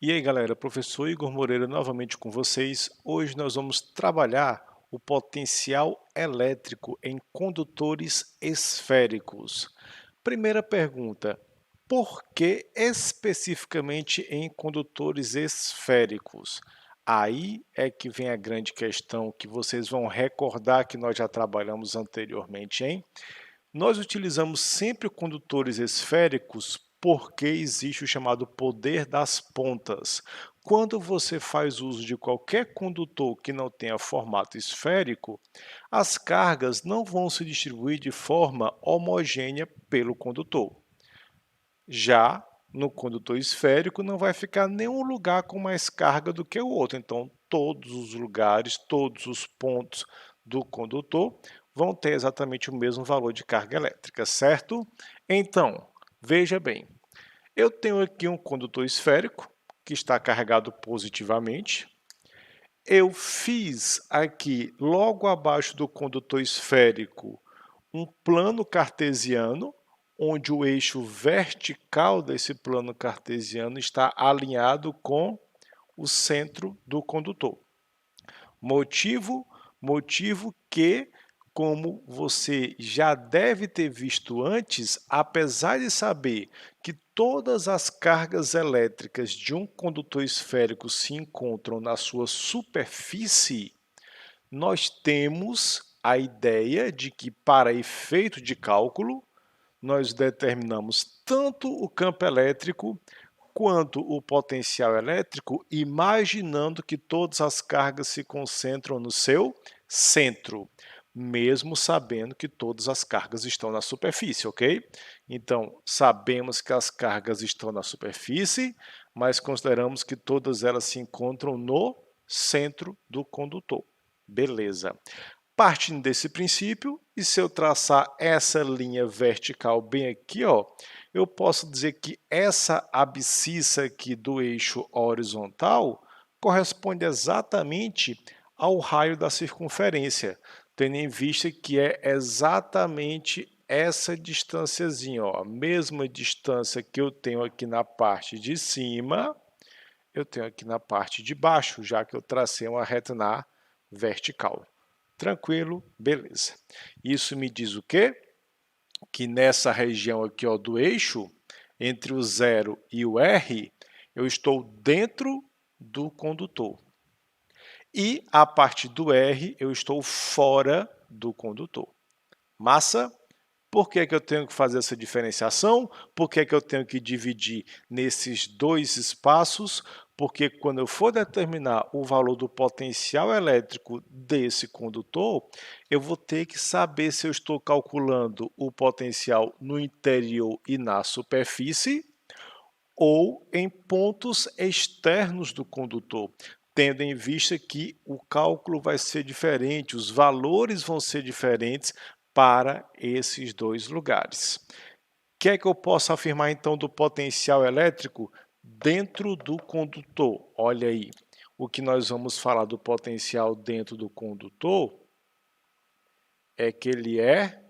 E aí, galera, professor Igor Moreira novamente com vocês. Hoje nós vamos trabalhar o potencial elétrico em condutores esféricos. Primeira pergunta: por que especificamente em condutores esféricos? Aí é que vem a grande questão que vocês vão recordar que nós já trabalhamos anteriormente, hein? Nós utilizamos sempre condutores esféricos porque existe o chamado poder das pontas. Quando você faz uso de qualquer condutor que não tenha formato esférico, as cargas não vão se distribuir de forma homogênea pelo condutor. Já no condutor esférico não vai ficar nenhum lugar com mais carga do que o outro. Então, todos os lugares, todos os pontos do condutor vão ter exatamente o mesmo valor de carga elétrica, certo? Então, veja bem, eu tenho aqui um condutor esférico que está carregado positivamente. Eu fiz aqui, logo abaixo do condutor esférico, um plano cartesiano, onde o eixo vertical desse plano cartesiano está alinhado com o centro do condutor. Motivo que, como você já deve ter visto antes, apesar de saber que todas as cargas elétricas de um condutor esférico se encontram na sua superfície, nós temos a ideia de que, para efeito de cálculo, nós determinamos tanto o campo elétrico quanto o potencial elétrico, imaginando que todas as cargas se concentram no seu centro, mesmo sabendo que todas as cargas estão na superfície, ok? Então, sabemos que as cargas estão na superfície, mas consideramos que todas elas se encontram no centro do condutor. Beleza. Partindo desse princípio, e se eu traçar essa linha vertical bem aqui, ó, eu posso dizer que essa abscissa aqui do eixo horizontal corresponde exatamente ao raio da circunferência, tendo em vista que é exatamente essa distânciazinha, ó, a mesma distância que eu tenho aqui na parte de cima, eu tenho aqui na parte de baixo, já que eu tracei uma reta na vertical. Tranquilo? Beleza. Isso me diz o quê? Que nessa região aqui, ó, do eixo, entre o 0 e o R, eu estou dentro do condutor. E a partir do R, eu estou fora do condutor. Massa? Por que eu tenho que fazer essa diferenciação? Por que eu tenho que dividir nesses dois espaços? Porque quando eu for determinar o valor do potencial elétrico desse condutor, eu vou ter que saber se eu estou calculando o potencial no interior e na superfície ou em pontos externos do condutor, tendo em vista que o cálculo vai ser diferente, os valores vão ser diferentes para esses dois lugares. O que é que eu posso afirmar então do potencial elétrico dentro do condutor? Olha aí, o que nós vamos falar do potencial dentro do condutor é que ele é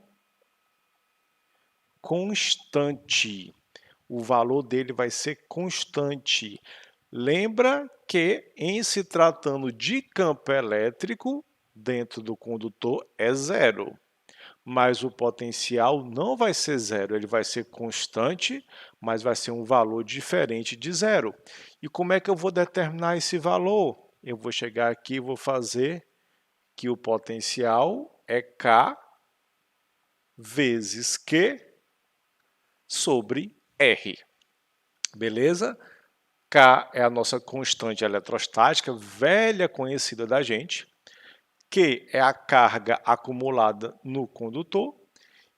constante. O valor dele vai ser constante. Lembra que, em se tratando de campo elétrico, dentro do condutor é zero. Mas o potencial não vai ser zero, ele vai ser constante, mas vai ser um valor diferente de zero. E como é que eu vou determinar esse valor? Eu vou chegar aqui e vou fazer que o potencial é K vezes Q sobre R. Beleza? K é a nossa constante eletrostática, velha conhecida da gente. Q é a carga acumulada no condutor.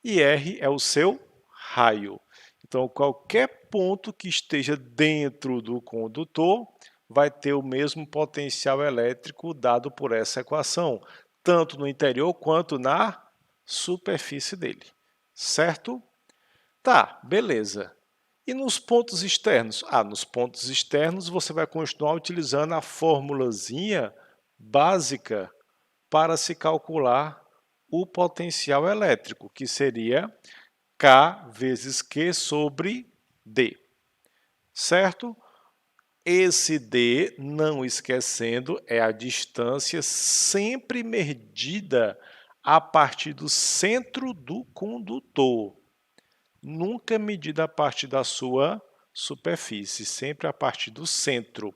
E R é o seu raio. Então, qualquer ponto que esteja dentro do condutor vai ter o mesmo potencial elétrico dado por essa equação, tanto no interior quanto na superfície dele. Certo? Tá, beleza. E nos pontos externos? Nos pontos externos você vai continuar utilizando a formulazinha básica para se calcular o potencial elétrico, que seria K vezes Q sobre D. Certo? Esse D, não esquecendo, é a distância sempre medida a partir do centro do condutor. Nunca medida a partir da sua superfície, sempre a partir do centro.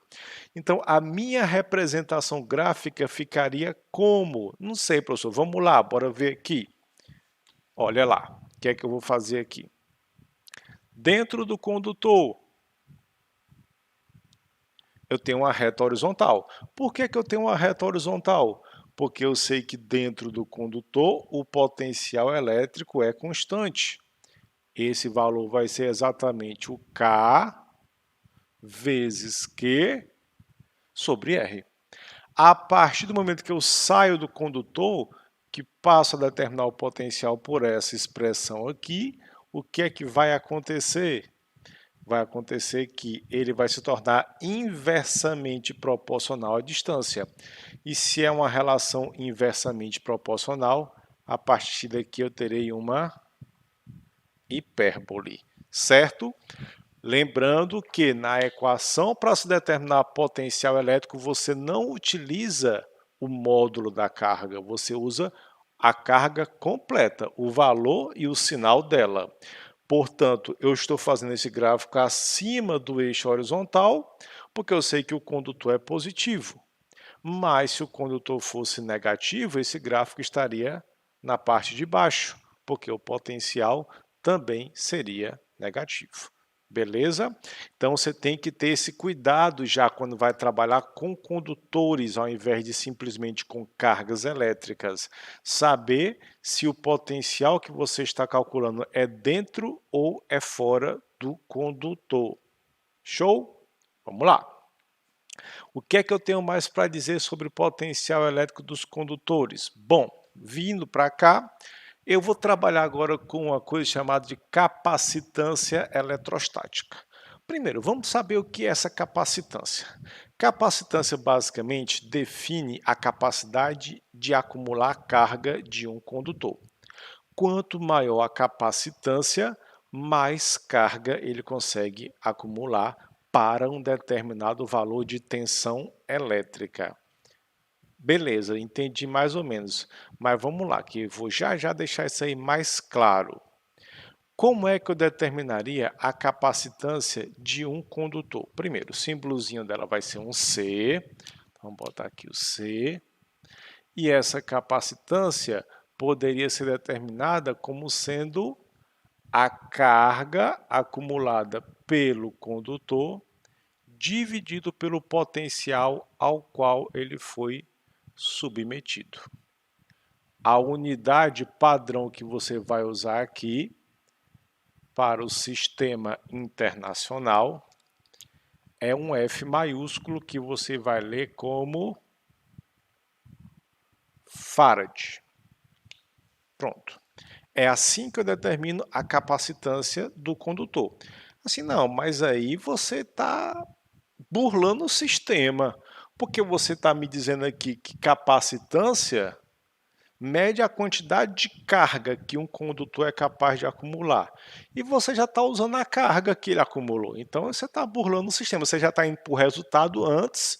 Então, a minha representação gráfica ficaria como? Não sei, professor. Vamos lá, bora ver aqui. Olha lá, o que é que eu vou fazer aqui? Dentro do condutor, eu tenho uma reta horizontal. Por que eu tenho uma reta horizontal? Porque eu sei que dentro do condutor o potencial elétrico é constante. Esse valor vai ser exatamente o K vezes Q sobre R. A partir do momento que eu saio do condutor, que passo a determinar o potencial por essa expressão aqui, o que é que vai acontecer? Vai acontecer que ele vai se tornar inversamente proporcional à distância. E se é uma relação inversamente proporcional, a partir daqui eu terei uma hipérbole, certo? Lembrando que na equação para se determinar potencial elétrico, você não utiliza o módulo da carga, você usa a carga completa, o valor e o sinal dela. Portanto, eu estou fazendo esse gráfico acima do eixo horizontal, porque eu sei que o condutor é positivo. Mas se o condutor fosse negativo, esse gráfico estaria na parte de baixo, porque o potencial também seria negativo. Beleza? Então você tem que ter esse cuidado já quando vai trabalhar com condutores, ao invés de simplesmente com cargas elétricas. Saber se o potencial que você está calculando é dentro ou é fora do condutor. Show? Vamos lá. O que é que eu tenho mais para dizer sobre o potencial elétrico dos condutores? Bom, vindo para cá, eu vou trabalhar agora com uma coisa chamada de capacitância eletrostática. Primeiro, vamos saber o que é essa capacitância. Capacitância basicamente define a capacidade de acumular carga de um condutor. Quanto maior a capacitância, mais carga ele consegue acumular para um determinado valor de tensão elétrica. Beleza, entendi mais ou menos. Mas vamos lá, que eu vou já deixar isso aí mais claro. Como é que eu determinaria a capacitância de um condutor? Primeiro, o símbolozinho dela vai ser um C. Então, vamos botar aqui o C. E essa capacitância poderia ser determinada como sendo a carga acumulada pelo condutor dividido pelo potencial ao qual ele foi submetido. A unidade padrão que você vai usar aqui para o sistema internacional é um F maiúsculo que você vai ler como Farad. Pronto. É assim que eu determino a capacitância do condutor. Assim, não, mas aí você está burlando o sistema, porque você está me dizendo aqui que capacitância mede a quantidade de carga que um condutor é capaz de acumular. E você já está usando a carga que ele acumulou. Então você está burlando o sistema, você já está indo para o resultado antes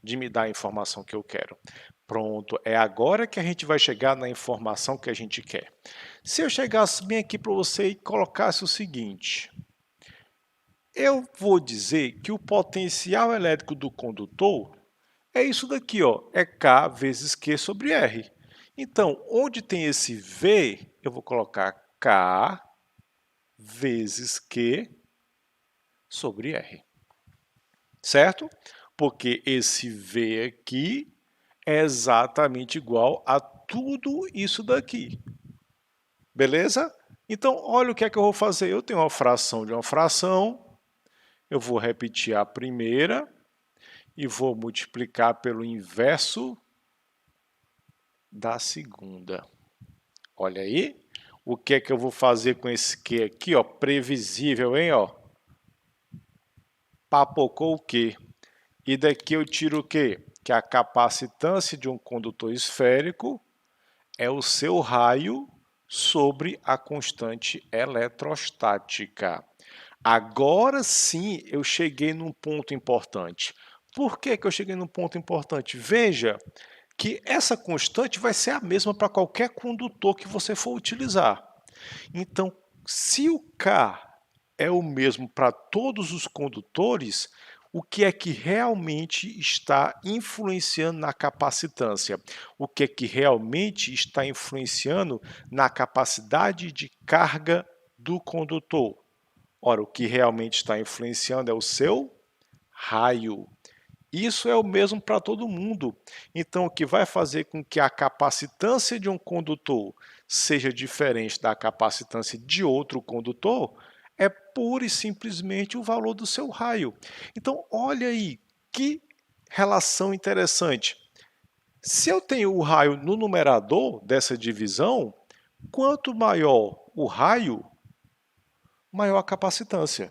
de me dar a informação que eu quero. Pronto, é agora que a gente vai chegar na informação que a gente quer. Se eu chegasse bem aqui para você e colocasse o seguinte: eu vou dizer que o potencial elétrico do condutor é isso daqui, ó, é K vezes Q sobre R. Então, onde tem esse V, eu vou colocar K vezes Q sobre R. Certo? Porque esse V aqui é exatamente igual a tudo isso daqui. Beleza? Então, olha o que é que eu vou fazer. Eu tenho uma fração de uma fração, eu vou repetir a primeira e vou multiplicar pelo inverso da segunda. Olha aí. O que é que eu vou fazer com esse Q aqui, ó? Previsível, hein, ó? Papocou o Q. E daqui eu tiro o quê? Que a capacitância de um condutor esférico é o seu raio sobre a constante eletrostática. Agora sim eu cheguei num ponto importante. Por que que eu cheguei num ponto importante? Veja que essa constante vai ser a mesma para qualquer condutor que você for utilizar. Então, se o K é o mesmo para todos os condutores, o que é que realmente está influenciando na capacitância? O que é que realmente está influenciando na capacidade de carga do condutor? Ora, o que realmente está influenciando é o seu raio. Isso é o mesmo para todo mundo. Então, o que vai fazer com que a capacitância de um condutor seja diferente da capacitância de outro condutor é pura e simplesmente o valor do seu raio. Então, olha aí, que relação interessante. Se eu tenho o raio no numerador dessa divisão, quanto maior o raio, maior a capacitância.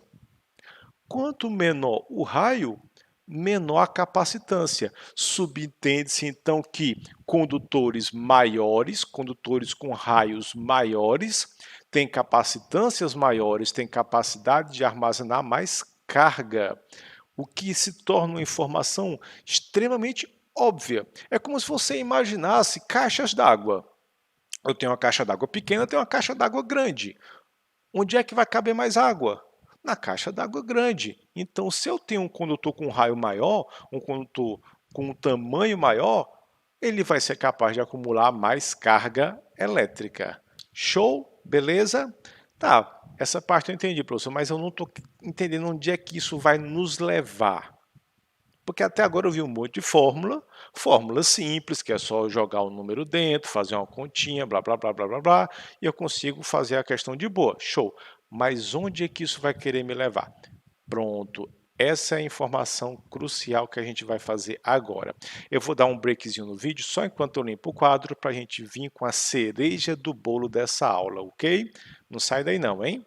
Quanto menor o raio, menor a capacitância. Subentende-se então que condutores maiores, condutores com raios maiores, têm capacitâncias maiores, têm capacidade de armazenar mais carga, o que se torna uma informação extremamente óbvia. É como se você imaginasse caixas d'água. Eu tenho uma caixa d'água pequena, eu tenho uma caixa d'água grande. Onde é que vai caber mais água? Na caixa d'água grande. Então, se eu tenho um condutor com um raio maior, um condutor com um tamanho maior, ele vai ser capaz de acumular mais carga elétrica. Show? Beleza? Tá, essa parte eu entendi, professor, mas eu não estou entendendo onde é que isso vai nos levar. Porque até agora eu vi um monte de fórmula simples, que é só jogar o número dentro, fazer uma continha, blá, blá, blá, blá, blá, blá, e eu consigo fazer a questão de boa. Show! Mas onde é que isso vai querer me levar? Pronto, essa é a informação crucial que a gente vai fazer agora. Eu vou dar um breakzinho no vídeo, só enquanto eu limpo o quadro, para a gente vir com a cereja do bolo dessa aula, ok? Não sai daí não, hein?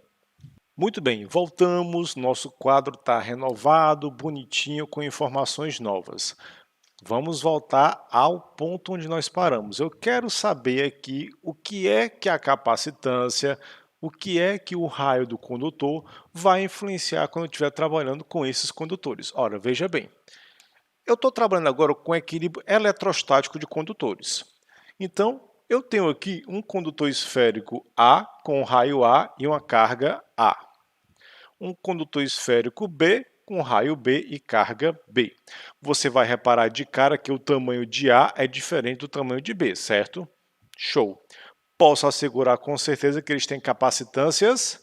Muito bem, voltamos, nosso quadro está renovado, bonitinho, com informações novas. Vamos voltar ao ponto onde nós paramos. Eu quero saber aqui o que é que a capacitância, o que é que o raio do condutor vai influenciar quando eu estiver trabalhando com esses condutores. Ora, veja bem, eu estou trabalhando agora com equilíbrio eletrostático de condutores. Então, eu tenho aqui um condutor esférico A com raio A e uma carga A, um condutor esférico B com raio B e carga B. Você vai reparar de cara que o tamanho de A é diferente do tamanho de B, certo? Show! Posso assegurar com certeza que eles têm capacitâncias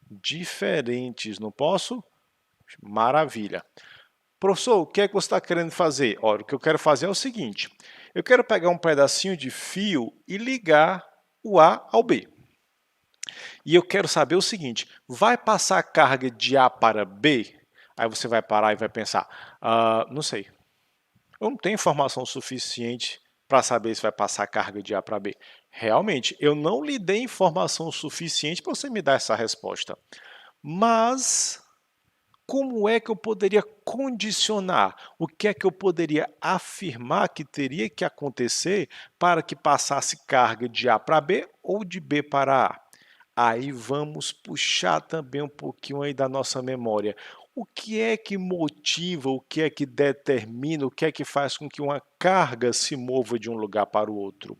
diferentes, não posso? Maravilha! Professor, o que é que você está querendo fazer? Olha, o que eu quero fazer é o seguinte, eu quero pegar um pedacinho de fio e ligar o A ao B. E eu quero saber o seguinte, vai passar a carga de A para B? Aí você vai parar e vai pensar, não sei. Eu não tenho informação suficiente para saber se vai passar a carga de A para B. Realmente, eu não lhe dei informação suficiente para você me dar essa resposta. Mas como é que eu poderia condicionar? O que é que eu poderia afirmar que teria que acontecer para que passasse carga de A para B ou de B para A? Aí vamos puxar também um pouquinho aí da nossa memória. O que é que motiva, o que é que determina, o que é que faz com que uma carga se mova de um lugar para o outro?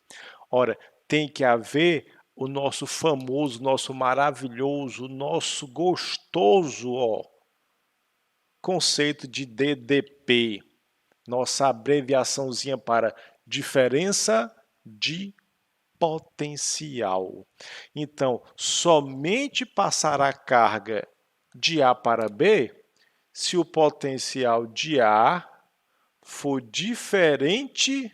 Ora, tem que haver o nosso famoso, nosso maravilhoso, nosso gostoso, conceito de DDP, nossa abreviaçãozinha para diferença de potencial. Então, somente passará carga de A para B se o potencial de A for diferente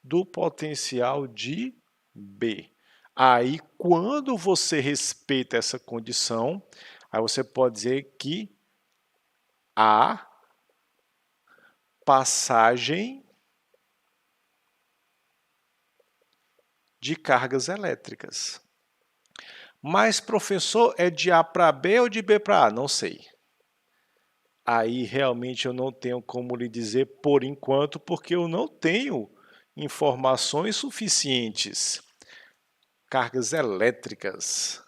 do potencial de B. Aí, quando você respeita essa condição, aí você pode dizer que há passagem de cargas elétricas. Mas, professor, é de A para B ou de B para A? Não sei. Aí realmente eu não tenho como lhe dizer por enquanto, porque eu não tenho informações suficientes. Cargas elétricas.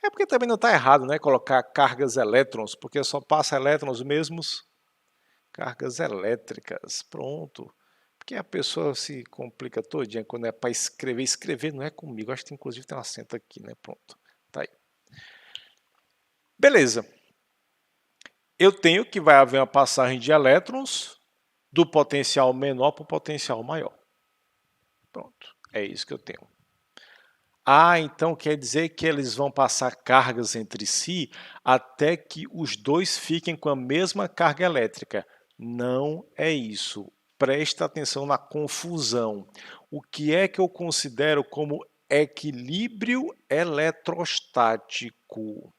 É porque também não está errado, né? Colocar cargas elétrons, porque só passa elétrons mesmos. Cargas elétricas, pronto. Porque a pessoa se complica todinha quando é para escrever. Escrever não é comigo, acho que inclusive tem um acento aqui, né? Pronto, tá aí. Beleza. Eu tenho que vai haver uma passagem de elétrons do potencial menor para o potencial maior. Pronto, é isso que eu tenho. Ah, então quer dizer que eles vão passar cargas entre si até que os dois fiquem com a mesma carga elétrica. Não é isso. Presta atenção na confusão. O que é que eu considero como equilíbrio eletrostático?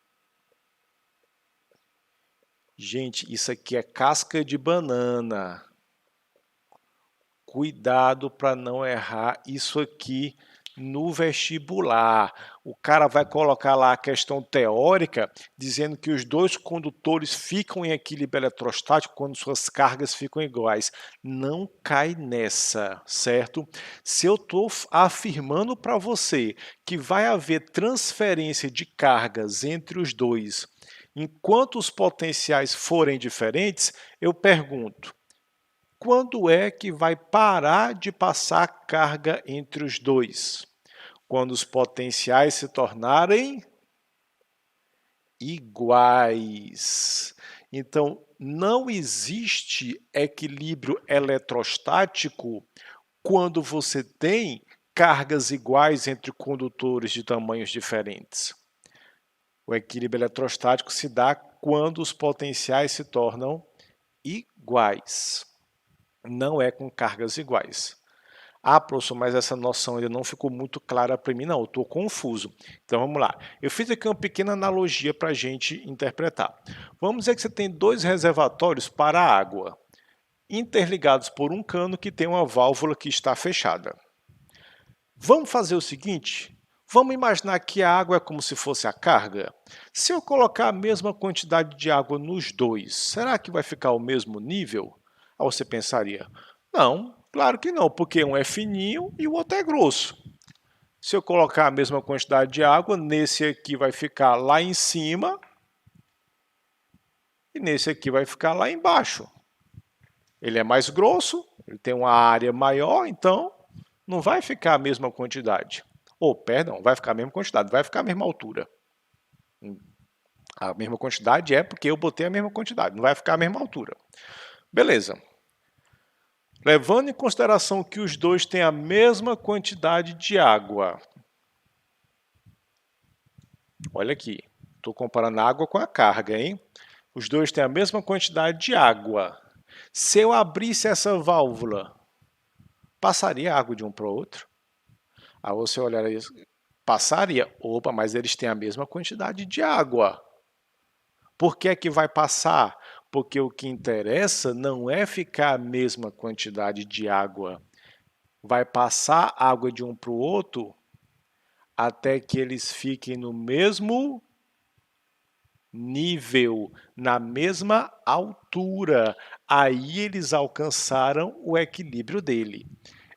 Gente, isso aqui é casca de banana. Cuidado para não errar isso aqui no vestibular. O cara vai colocar lá a questão teórica dizendo que os dois condutores ficam em equilíbrio eletrostático quando suas cargas ficam iguais. Não cai nessa, certo? Se eu estou afirmando para você que vai haver transferência de cargas entre os dois enquanto os potenciais forem diferentes, eu pergunto, quando é que vai parar de passar carga entre os dois? Quando os potenciais se tornarem iguais. Então, não existe equilíbrio eletrostático quando você tem cargas iguais entre condutores de tamanhos diferentes. O equilíbrio eletrostático se dá quando os potenciais se tornam iguais. Não é com cargas iguais. Ah, professor, mas essa noção ainda não ficou muito clara para mim. Não, eu estou confuso. Então vamos lá. Eu fiz aqui uma pequena analogia para a gente interpretar. Vamos dizer que você tem dois reservatórios para água, interligados por um cano que tem uma válvula que está fechada. Vamos fazer o seguinte? Vamos imaginar que a água é como se fosse a carga? Se eu colocar a mesma quantidade de água nos dois, será que vai ficar o mesmo nível? Aí você pensaria, não, claro que não, porque um é fininho e o outro é grosso. Se eu colocar a mesma quantidade de água, nesse aqui vai ficar lá em cima e nesse aqui vai ficar lá embaixo. Ele é mais grosso, ele tem uma área maior, então não vai ficar a mesma quantidade. Ou, perdão, vai ficar a mesma quantidade, vai ficar a mesma altura. A mesma quantidade é porque eu botei a mesma quantidade, não vai ficar a mesma altura. Beleza. Levando em consideração que os dois têm a mesma quantidade de água. Olha aqui, estou comparando a água com a carga, hein? Os dois têm a mesma quantidade de água. Se eu abrisse essa válvula, passaria água de um para o outro? Aí você olhar isso, passaria. Opa, mas eles têm a mesma quantidade de água. Por que é que vai passar? Porque o que interessa não é ficar a mesma quantidade de água. Vai passar água de um para o outro até que eles fiquem no mesmo nível, na mesma altura. Aí eles alcançaram o equilíbrio dele.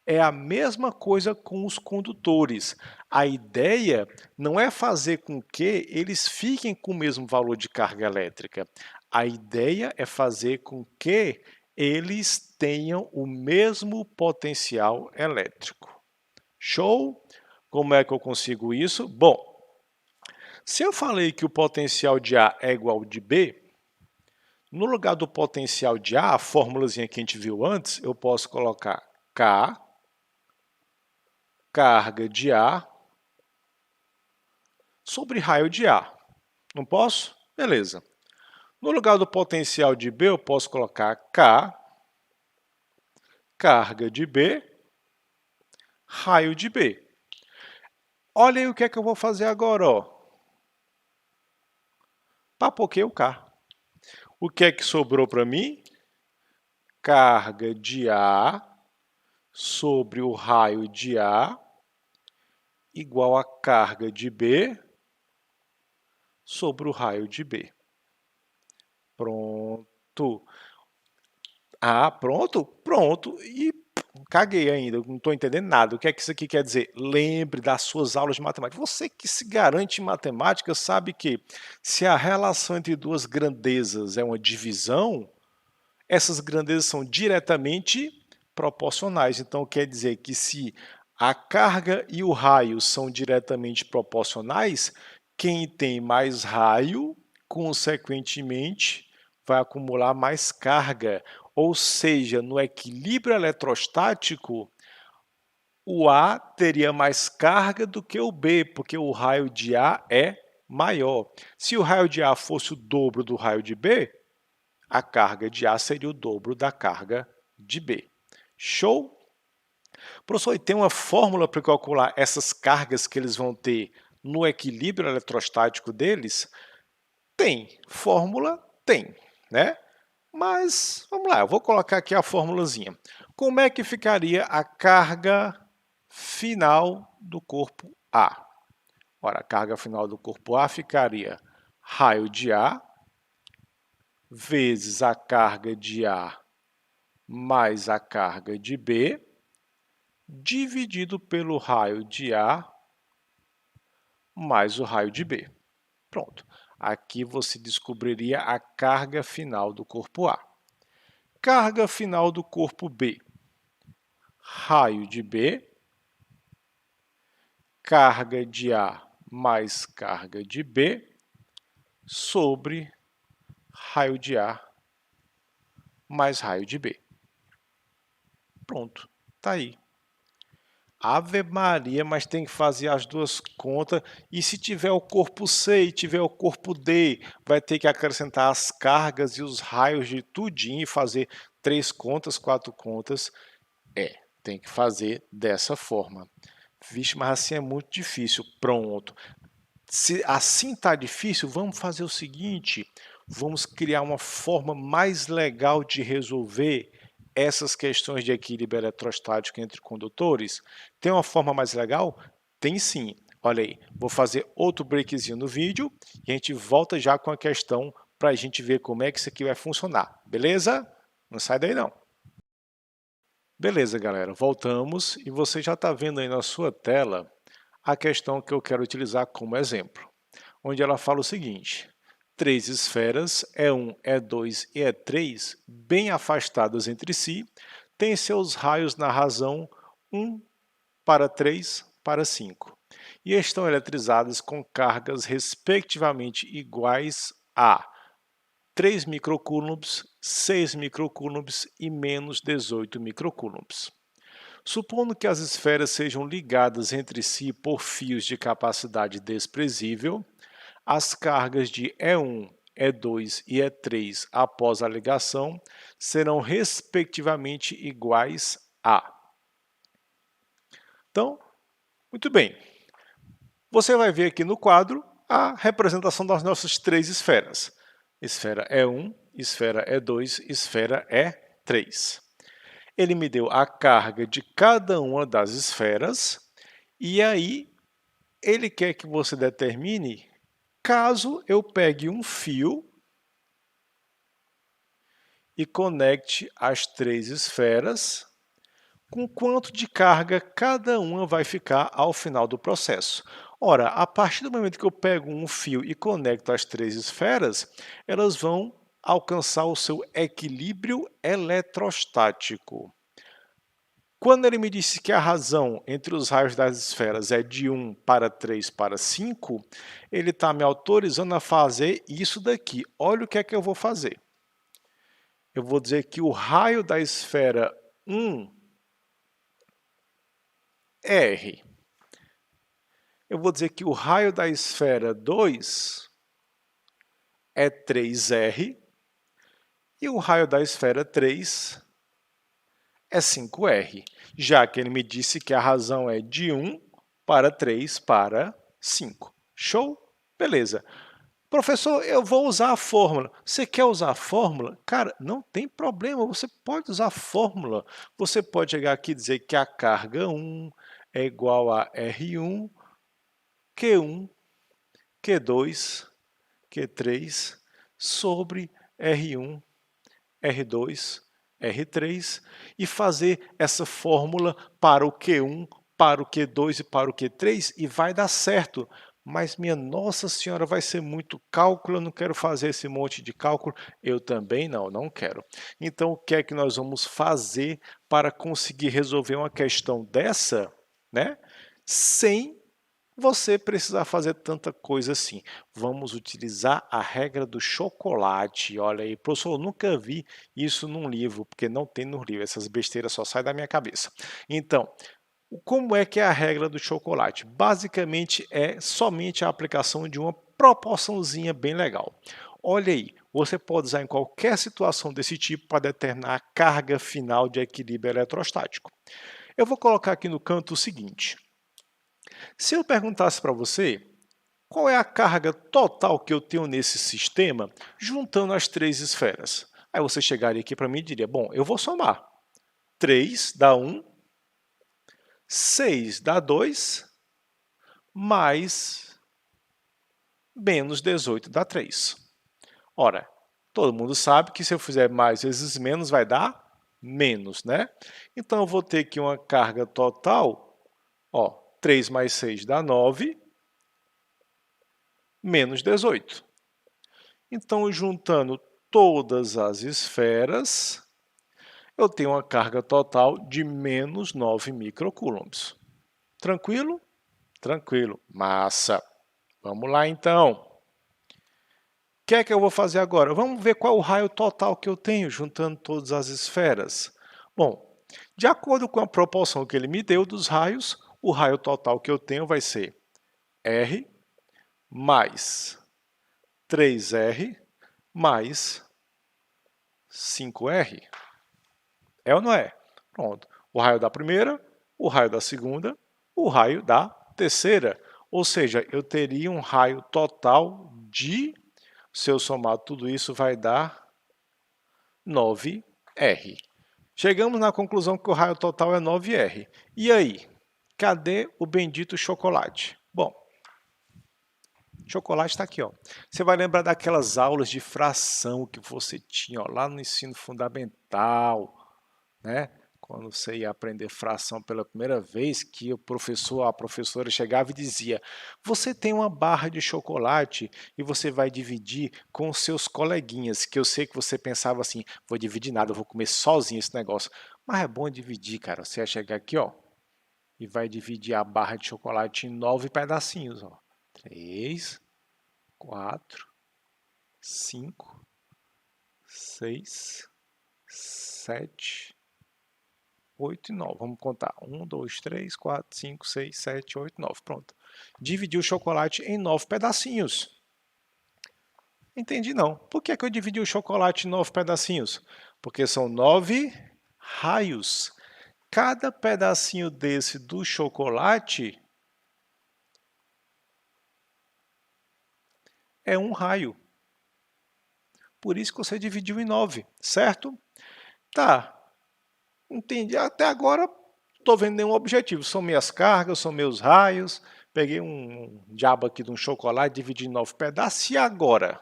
É a mesma coisa com os condutores. A ideia não é fazer com que eles fiquem com o mesmo valor de carga elétrica. A ideia é fazer com que eles tenham o mesmo potencial elétrico. Show? Como é que eu consigo isso? Bom, se eu falei que o potencial de A é igual ao de B, no lugar do potencial de A, a fórmulazinha que a gente viu antes, eu posso colocar K carga de A sobre raio de A. Não posso? Beleza. No lugar do potencial de B, eu posso colocar K, carga de B, raio de B. Olha aí o que é que eu vou fazer agora, ó. Papoquei o K. O que é que sobrou para mim? Carga de A sobre o raio de A igual a carga de B sobre o raio de B. Pronto. Ah, pronto? Pronto. E caguei ainda, eu não estou entendendo nada. O que é que isso aqui quer dizer? Lembre das suas aulas de matemática. Você que se garante em matemática sabe que se a relação entre duas grandezas é uma divisão, essas grandezas são diretamente proporcionais. Então quer dizer que se a carga e o raio são diretamente proporcionais, quem tem mais raio, consequentemente, vai acumular mais carga. Ou seja, no equilíbrio eletrostático, o A teria mais carga do que o B, porque o raio de A é maior. Se o raio de A fosse o dobro do raio de B, a carga de A seria o dobro da carga de B. Show? Professor, e tem uma fórmula para calcular essas cargas que eles vão ter no equilíbrio eletrostático deles? Tem. Fórmula? Tem, né? Mas, vamos lá, eu vou colocar aqui a formulazinha. Como é que ficaria a carga final do corpo A? Ora, a carga final do corpo A ficaria raio de A vezes a carga de A mais a carga de B, dividido pelo raio de A mais o raio de B. Pronto. Aqui você descobriria a carga final do corpo A. Carga final do corpo B. Raio de B, carga de A mais carga de B, sobre raio de A mais raio de B. Pronto, tá aí. Ave Maria, mas tem que fazer as duas contas. E se tiver o corpo C e tiver o corpo D, vai ter que acrescentar as cargas e os raios de tudinho e fazer 3 contas, 4 contas. Tem que fazer dessa forma. Vixe, mas assim é muito difícil. Pronto. Se assim tá difícil, vamos fazer o seguinte, vamos criar uma forma mais legal de resolver essas questões de equilíbrio eletrostático entre condutores. Tem uma forma mais legal? Tem sim. Olha aí, vou fazer outro breakzinho no vídeo e a gente volta já com a questão para a gente ver como é que isso aqui vai funcionar, beleza? Não sai daí não. Beleza, galera, voltamos e você já está vendo aí na sua tela a questão que eu quero utilizar como exemplo, onde ela fala o seguinte: três esferas, E1, E2 e E3, bem afastadas entre si, têm seus raios na razão 1 para 3 para 5 e estão eletrizadas com cargas respectivamente iguais a 3 microcoulombs, 6 microcoulombs e menos 18 microcoulombs. Supondo que as esferas sejam ligadas entre si por fios de capacidade desprezível, as cargas de E1, E2 e E3 após a ligação serão respectivamente iguais a. Então, muito bem. Você vai ver aqui no quadro a representação das nossas três esferas. Esfera E1, esfera E2, esfera E3. Ele me deu a carga de cada uma das esferas e aí ele quer que você determine caso eu pegue um fio e conecte as três esferas, com quanto de carga cada uma vai ficar ao final do processo. Ora, a partir do momento que eu pego um fio e conecto as três esferas, elas vão alcançar o seu equilíbrio eletrostático. Quando ele me disse que a razão entre os raios das esferas é de 1 para 3 para 5, ele está me autorizando a fazer isso daqui. Olha o que é que eu vou fazer. Eu vou dizer que o raio da esfera 1 é R. Eu vou dizer que o raio da esfera 2 é 3R. E o raio da esfera 3 é 5R, já que ele me disse que a razão é de 1 para 3 para 5. Show? Beleza. Professor, eu vou usar a fórmula. Você quer usar a fórmula? Cara, não tem problema, você pode usar a fórmula. Você pode chegar aqui e dizer que a carga 1 é igual a R1, Q1, Q2, Q3 sobre R1, R2, R3 e fazer essa fórmula para o Q1, para o Q2 e para o Q3 e vai dar certo. Mas minha Nossa Senhora, vai ser muito cálculo, eu não quero fazer esse monte de cálculo. Eu também não quero. Então, o que é que nós vamos fazer para conseguir resolver uma questão dessa, né? Sem você precisar fazer tanta coisa assim. Vamos utilizar a regra do chocolate. Olha aí, professor, eu nunca vi isso num livro, porque não tem no livro. Essas besteiras só saem da minha cabeça. Então, como é que é a regra do chocolate? Basicamente é somente a aplicação de uma proporçãozinha bem legal. Olha aí, você pode usar em qualquer situação desse tipo para determinar a carga final de equilíbrio eletrostático. Eu vou colocar aqui no canto o seguinte. Se eu perguntasse para você qual é a carga total que eu tenho nesse sistema, juntando as três esferas, aí você chegaria aqui para mim e diria, bom, eu vou somar. 3 dá 1, 6 dá 2, mais menos 18 dá 3. Ora, todo mundo sabe que se eu fizer mais vezes menos vai dar menos, né? Então eu vou ter aqui uma carga total, ó, 3 mais 6 dá 9, menos 18. Então, juntando todas as esferas, eu tenho uma carga total de menos 9 microcoulombs. Tranquilo? Tranquilo. Massa. Vamos lá, então. O que é que eu vou fazer agora? Vamos ver qual é o raio total que eu tenho, juntando todas as esferas. Bom, de acordo com a proporção que ele me deu dos raios, o raio total que eu tenho vai ser R mais 3R mais 5R. É ou não é? Pronto. O raio da primeira, o raio da segunda, o raio da terceira. Ou seja, eu teria um raio total de, se eu somar tudo isso, vai dar 9R. Chegamos na conclusão que o raio total é 9R. E aí? Cadê o bendito chocolate? Bom, chocolate está aqui, ó. Você vai lembrar daquelas aulas de fração que você tinha ó, lá no ensino fundamental, né? Quando você ia aprender fração pela primeira vez, que o professor, a professora chegava e dizia: você tem uma barra de chocolate e você vai dividir com os seus coleguinhas, que eu sei que você pensava assim, vou dividir nada, eu vou comer sozinho esse negócio. Mas é bom dividir, cara. Você vai chegar aqui, ó, e vai dividir a barra de chocolate em 9 pedacinhos, ó. 3, 4, 5, 6, 7, 8 e 9. Vamos contar. 1, 2, 3, 4, 5, 6, 7, 8, 9. Pronto. Dividi o chocolate em 9 pedacinhos. Entendi não. Por que eu dividi o chocolate em 9 pedacinhos? Porque são 9 raios. Cada pedacinho desse do chocolate é um raio. Por isso que você dividiu em 9, certo? Tá. Entendi. Até agora estou vendo nenhum objetivo. São minhas cargas, são meus raios. Peguei um diabo aqui de um chocolate, dividi em 9 pedaços. E agora?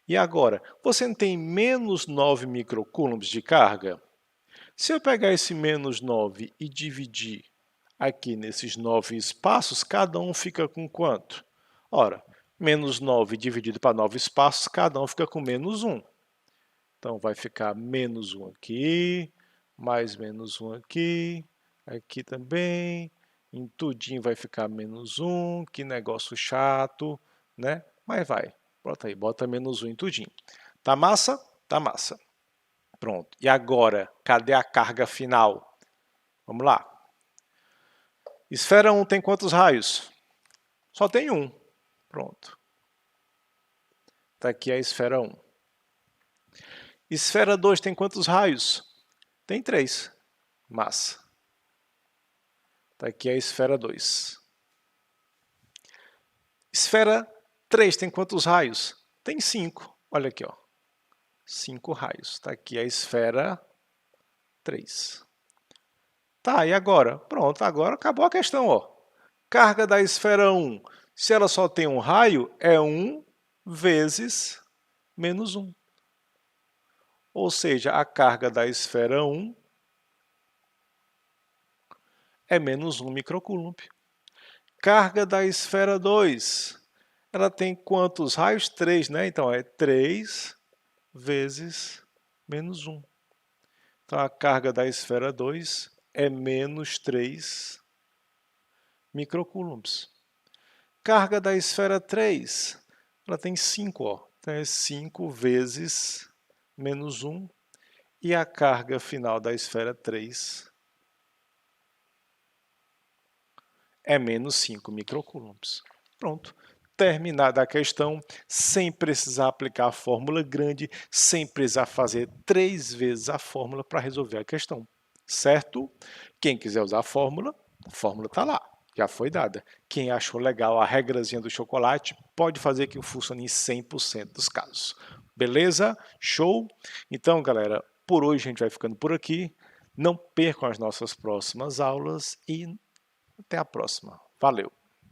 E agora? Você não tem menos 9 microcoulombs de carga? Se eu pegar esse menos 9 e dividir aqui nesses 9 espaços, cada um fica com quanto? Ora, menos 9 dividido para 9 espaços, cada um fica com menos 1. Então, vai ficar menos 1 aqui, mais menos 1 aqui, aqui também, em tudinho vai ficar menos 1, que negócio chato, né? Mas vai, bota aí, bota menos 1 em tudinho. Tá massa? Tá massa. Pronto. E agora, cadê a carga final? Vamos lá. Esfera 1 tem quantos raios? Só tem um. Pronto. Tá aqui a esfera 1. Esfera 2 tem quantos raios? Tem 3. Massa. Tá aqui a esfera 2. Esfera 3 tem quantos raios? Tem 5. Olha aqui, ó. 5 raios. Tá aqui a esfera 3. Tá, e agora? Pronto, agora acabou a questão, ó. Carga da esfera 1. Se ela só tem um raio, é 1 vezes menos 1. ou seja, a carga da esfera 1 é menos 1 microcoulomb. Carga da esfera 2, ela tem quantos raios? 3, né? Então, é 3 vezes menos 1. Então, a carga da esfera 2 é menos 3 microcoulombs. Carga da esfera 3, ela tem 5, ó. Então, é 5 vezes menos 1. E a carga final da esfera 3 é menos 5 microcoulombs. Pronto. Terminada a questão, sem precisar aplicar a fórmula grande, sem precisar fazer 3 vezes a fórmula para resolver a questão. Certo? Quem quiser usar a fórmula está lá, já foi dada. Quem achou legal a regrazinha do chocolate, pode fazer que funcione em 100% dos casos. Beleza? Show? Então, galera, por hoje a gente vai ficando por aqui. Não percam as nossas próximas aulas e até a próxima. Valeu!